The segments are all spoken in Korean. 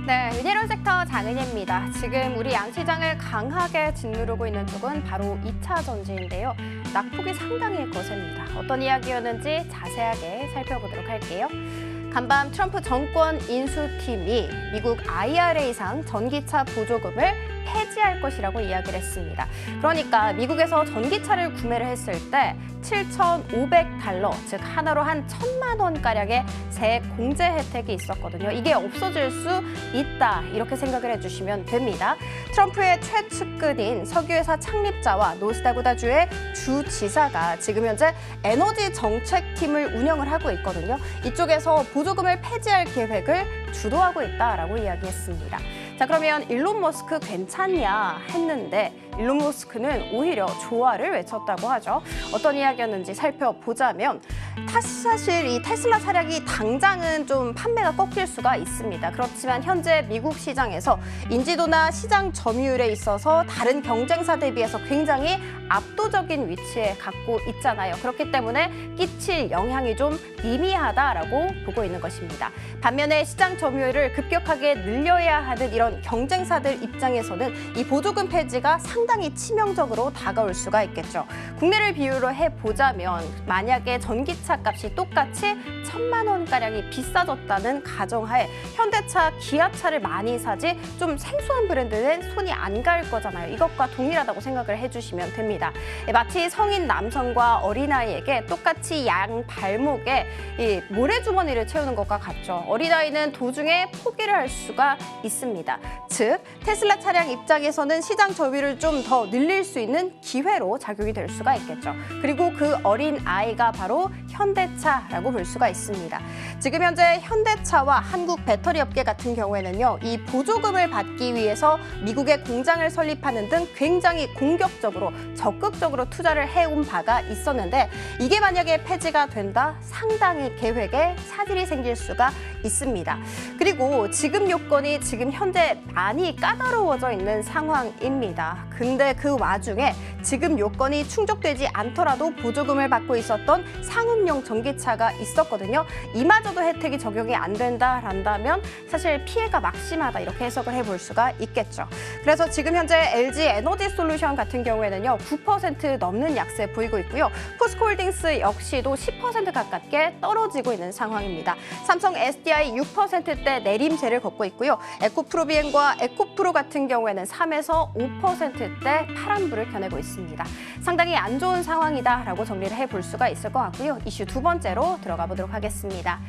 네, 윤희론 섹터 장은혜입니다. 지금 우리 양시장을 강하게 짓누르고 있는 쪽은 바로 2차 전지인데요. 낙폭이 상당히 거셉니다. 어떤 이야기였는지 자세하게 살펴보도록 할게요. 간밤 트럼프 정권 인수팀이 미국 IRA상 전기차 보조금을 폐지할 것이라고 이야기를 했습니다. 그러니까 미국에서 전기차를 구매를 했을 때 $7,500, 즉 하나로 한 1,000만 원가량의 세 공제 혜택이 있었거든요. 이게 없어질 수 있다, 이렇게 생각을 해주시면 됩니다. 트럼프의 최측근인 석유회사 창립자와 노스다코타주의 주지사가 지금 현재 에너지 정책팀을 운영을 하고 있거든요. 이쪽에서 보조금을 폐지할 계획을 주도하고 있다라고 이야기했습니다. 자, 그러면 일론 머스크 괜찮냐 했는데 일론 머스크는 오히려 조화를 외쳤다고 하죠. 어떤 이야기였는지 살펴보자면 사실 이 테슬라 차량이 당장은 좀 판매가 꺾일 수가 있습니다. 그렇지만 현재 미국 시장에서 인지도나 시장 점유율에 있어서 다른 경쟁사 대비해서 굉장히 압도적인 위치에 갖고 있잖아요. 그렇기 때문에 끼칠 영향이 좀 미미하다라고 보고 있는 것입니다. 반면에 시장 점유율을 급격하게 늘려야 하는 이런 경쟁사들 입장에서는 이 보조금 폐지가 상당히 치명적으로 다가올 수가 있겠죠. 국내를 비유로 해보자면 만약에 전기차 값이 똑같이 1,000만 원가량이 비싸졌다는 가정하에 현대차, 기아차를 많이 사지 좀 생소한 브랜드는 손이 안 갈 거잖아요. 이것과 동일하다고 생각을 해주시면 됩니다. 마치 성인 남성과 어린아이에게 똑같이 양 발목에 이 모래주머니를 채우는 것과 같죠. 어린아이는 도중에 포기를 할 수가 있습니다. 즉, 테슬라 차량 입장에서는 시장 점유율을 좀 더 늘릴 수 있는 기회로 작용이 될 수가 있겠죠. 그리고 그 어린 아이가 바로 현대차라고 볼 수가 있습니다. 지금 현재 현대차와 한국 배터리 업계 같은 경우에는요, 이 보조금을 받기 위해서 미국에 공장을 설립하는 등 굉장히 공격적으로 적극적으로 투자를 해온 바가 있었는데 이게 만약에 폐지가 된다, 상당히 계획에 차질이 생길 수가 있습니다. 그리고 지금 요건이 지금 현재 많이 까다로워져 있는 상황입니다. 근데 그 와중에 지금 요건이 충족되지 않더라도 보조금을 받고 있었던 상업용 전기차가 있었거든요. 이마저도 혜택이 적용이 안 된다란다면 사실 피해가 막심하다, 이렇게 해석을 해볼 수가 있겠죠. 그래서 지금 현재 LG 에너지 솔루션 같은 경우에는요, 9% 넘는 약세 보이고 있고요. 포스코홀딩스 역시도 10% 가깝게 떨어지고 있는 상황입니다. 삼성 SDI 6%대 내림세를 걷고 있고요. 에코프로비엔과 에코프로 같은 경우에는 3에서 5%대 파란불을 켜내고 있습니다. 상당히 안 좋은 상황이다라고 정리를 해볼 수가 있을 것 같고요. 이슈 두 번째로 들어가 보도록 하겠습니다.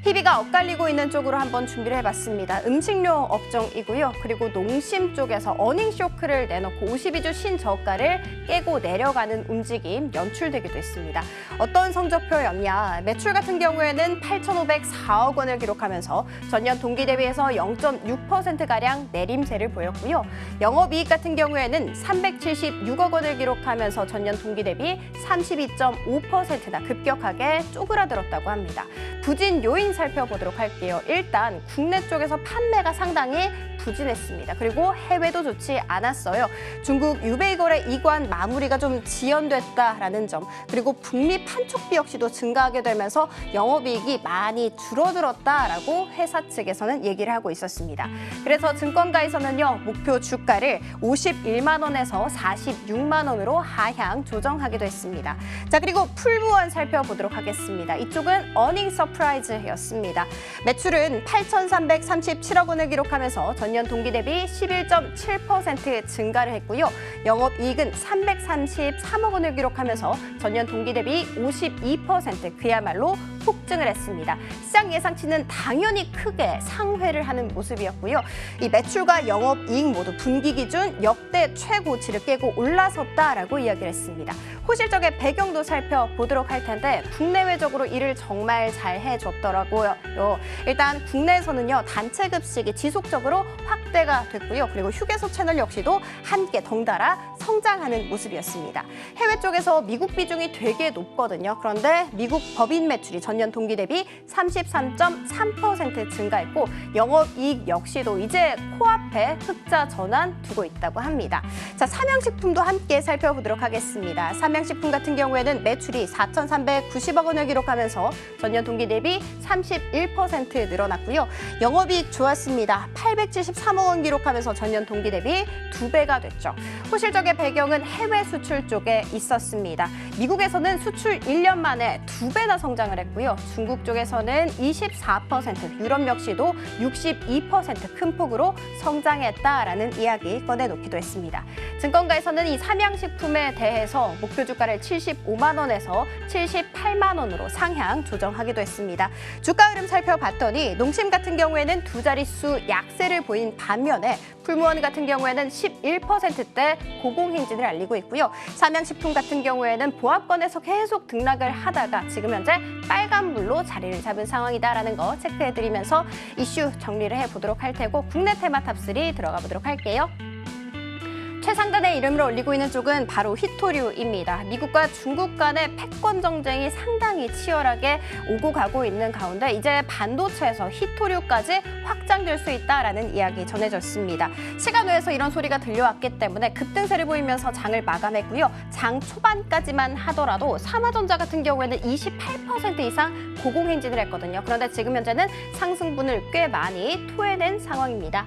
희비가 엇갈리고 있는 쪽으로 한번 준비를 해봤습니다. 음식료 업종이고요. 그리고 농심 쪽에서 어닝 쇼크를 내놓고 52주 신저가를 깨고 내려가는 움직임 연출되기도 했습니다. 어떤 성적표였냐? 매출 같은 경우에는 8,504억 원을 기록하면서 전년 동기 대비해서 0.6%가량 내림세를 보였고요. 영업이익 같은 경우에는 376억 원을 기록하면서 전년 동기 대비 32.5%나 급격하게 쪼그라들었다고 합니다. 부진 요인 살펴보도록 할게요. 일단 국내 쪽에서 판매가 상당히 부진했습니다. 그리고 해외도 좋지 않았어요. 중국 유베이 거래 이관 마무리가 좀 지연됐다라는 점, 그리고 북미 판촉비 역시도 증가하게 되면서 영업이익이 많이 줄어들었다라고 회사 측에서는 얘기를 하고 있었습니다. 그래서 증권가에서는요, 목표 주가를 51만 원에서 46만 원으로 하향 조정하기도 했습니다. 자, 그리고 풀무원 살펴보도록 하겠습니다. 이쪽은 어닝 서프라이즈였습니다. 매출은 8,337억 원을 기록하면서 전년 동기 대비 11.7% 증가를 했고요. 영업이익은 333억 원을 기록하면서 전년 동기 대비 52%, 그야말로 폭증을 했습니다. 시장 예상치는 당연히 크게 상회를 하는 모습이었고요. 이 매출과 영업이익 모두 분기 기준 역대 최고치를 깨고 올라섰다라고 이야기를 했습니다. 호실적의 배경도 살펴보도록 할 텐데 국내외적으로 일을 정말 잘 해줬더라고요. 일단 국내에서는요, 단체 급식이 지속적으로 확대가 됐고요. 그리고 휴게소 채널 역시도 함께 덩달아 성장하는 모습이었습니다. 해외 쪽에서 미국 비중이 되게 높거든요. 그런데 미국 법인 매출이 전년 전년 동기 대비 33.3% 증가했고 영업이익 역시도 이제 코앞에 흑자 전환 두고 있다고 합니다. 자, 삼양식품도 함께 살펴보도록 하겠습니다. 삼양식품 같은 경우에는 매출이 4,390억 원을 기록하면서 전년 동기 대비 31% 늘어났고요. 영업이익 좋았습니다. 873억 원 기록하면서 전년 동기 대비 2배가 됐죠. 호실적의 배경은 해외 수출 쪽에 있었습니다. 미국에서는 수출 1년 만에 2배나 성장을 했고요. 중국 쪽에서는 24%, 유럽 역시도 62% 큰 폭으로 성장했다라는 이야기 꺼내놓기도 했습니다. 증권가에서는 이 삼양식품에 대해서 목표 주가를 75만 원에서 78만 원으로 상향 조정하기도 했습니다. 주가 흐름 살펴봤더니 농심 같은 경우에는 두 자릿수 약세를 보인 반면에 풀무원 같은 경우에는 11%대 고공행진을 알리고 있고요. 삼양식품 같은 경우에는 보합권에서 계속 등락을 하다가 지금 현재 빨간불로 자리를 잡은 상황이다라는 거 체크해드리면서 이슈 정리를 해보도록 할 테고 국내 테마 탑3 들어가 보도록 할게요. 최상단의 이름을 올리고 있는 쪽은 바로 히토류입니다. 미국과 중국 간의 패권 정쟁이 상당히 치열하게 오고 가고 있는 가운데 이제 반도체에서 히토류까지 확장될 수 있다라는 이야기 전해졌습니다. 시간외에서 이런 소리가 들려왔기 때문에 급등세를 보이면서 장을 마감했고요. 장 초반까지만 하더라도 삼화전자 같은 경우에는 28% 이상 고공행진을 했거든요. 그런데 지금 현재는 상승분을 꽤 많이 토해낸 상황입니다.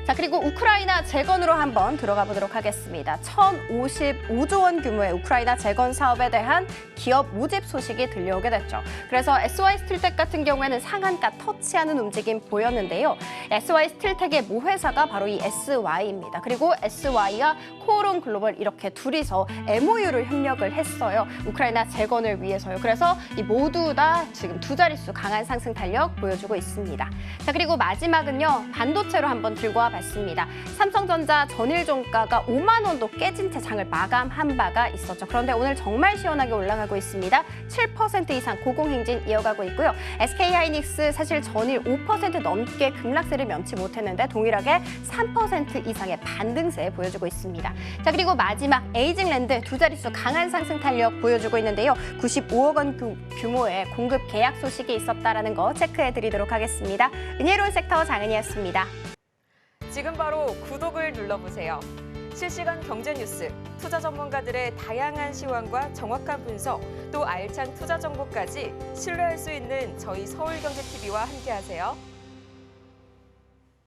자, 그리고 우크라이나 재건으로 한번 들어가 보도록 하겠습니다. 1,055조 원 규모의 우크라이나 재건 사업에 대한 기업 모집 소식이 들려오게 됐죠. 그래서 SY스틸텍 같은 경우에는 상한가 터치하는 움직임 보였는데요. SY스틸텍의 모회사가 바로 이 SY입니다. 그리고 SY와 코오롱 글로벌 이렇게 둘이서 MOU를 협력을 했어요. 우크라이나 재건을 위해서요. 그래서 이 모두 다 지금 두 자릿수 강한 상승 탄력 보여주고 있습니다. 자, 그리고 마지막은요. 반도체로 한번 들고 와봤습니다. 삼성전자 전일 종가가 5만 원도 깨진 채 장을 마감한 바가 있었죠. 그런데 오늘 정말 시원하게 올라가고 있습니다. 7% 이상 고공행진 이어가고 있고요. SK하이닉스 사실 전일 5% 넘게 급락세를 면치 못했는데 동일하게 3% 이상의 반등세 보여주고 있습니다. 자, 그리고 마지막 에이징랜드 두 자릿수 강한 상승 탄력 보여주고 있는데요. 95억 원 규모의 공급 계약 소식이 있었다라는 거 체크해드리도록 하겠습니다. 은혜로운 섹터 장은이었습니다. 지금 바로 구독을 눌러보세요. 실시간 경제 뉴스, 투자 전문가들의 다양한 시황과 정확한 분석, 또 알찬 투자 정보까지 신뢰할 수 있는 저희 서울경제TV와 함께하세요.